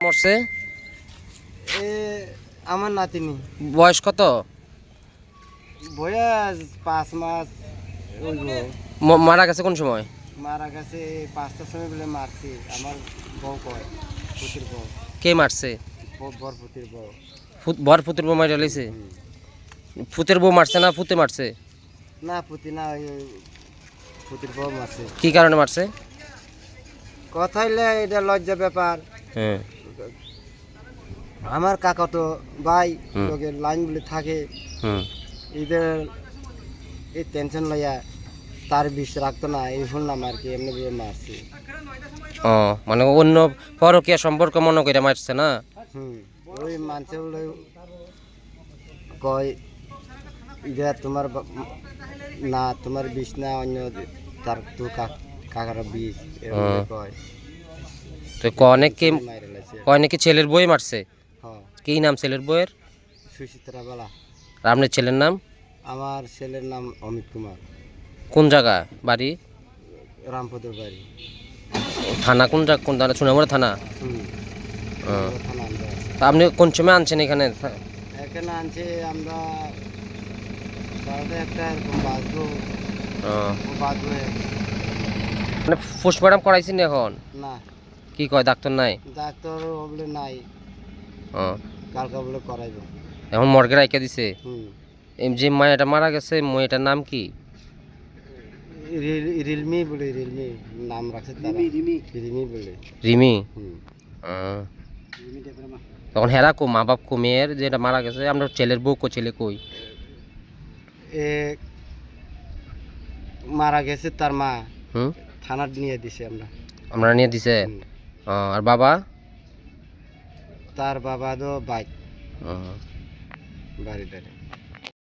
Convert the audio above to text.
মরছে? আমার নাতিনি। বয়স কত? বয়স 5 মাস হইব। মারা গেছে কোন সময়? মারা গেছে 5টার সময় বলে মারছে। আমার বউ কয়, পুতির বউ। কে মারছে? বর পুতির বউ। বর পুতের বউ মারা লাইছে? পুতের বউ মারছে না পুতে মারছে? না পুতি না, ওই পুতির বউ মারছে। কি কারণে মারছে? কথা হইলে এটা লজ্জা ব্যাপার। হ্যাঁ। আমার কাকা তো ভাই হুম। লোকের লাইন বলে থাকে, হুম। এদের এই টেনশন লইয়া তার বিষ রাখতো না, এই শুনলাম আর কি, এমনি ভাবে মারছে। ও মানে অন্য পরকীয়া সম্পর্ক মনে করে মারছে না? ওই মানছে বলে কয় এটা তোমার না, তোমার বিষ না, অন্য তার তো কাকার বিষ এরকম কয়। তো কয় নাকি মাইরে লাইছে। কয় নাকি ছেলের বই মারছে? হ্যাঁ। কি নাম ছেলের বইয়ের? সুচিত্রা বালা। আর আপনার ছেলের নাম? আমার ছেলের নাম অমিত কুমার। কোন জায়গা বাড়ি? রামপদর বাড়ি। থানা কোন জায়গা, কোন থানা? সোনামুড়া থানা? থানা আমরা। তা আপনি কোন সময় আনছেন এখানে? এখানে আনছে আমরা 12টা 1টা এরকম বাজবো। বাজবো। মানে পোস্টমর্টম করাইছেন এখন? না। কি কয় ডাক্তার নাই? ডাক্তার বলে নাই, কালকে বলে করাইব। এখন মর্গে রাইখা দিছে? যে মায়াটা মারা গেছে মেয়েটার নাম কি? রিলমি বলে, রিলমি নাম রাখছে তারা। রিমি বলে। রিমি? তখন হেরা কো মা বাপ কো মেয়ের যেটা মারা গেছে? আমরা ছেলের বউ কো, ছেলে কই? মারা গেছে তার মা থানা নিয়ে দিছে। আমরা নিয়ে দিছে? আর বাবা? তার বাবা তো বাইক বাড়ি ধারে।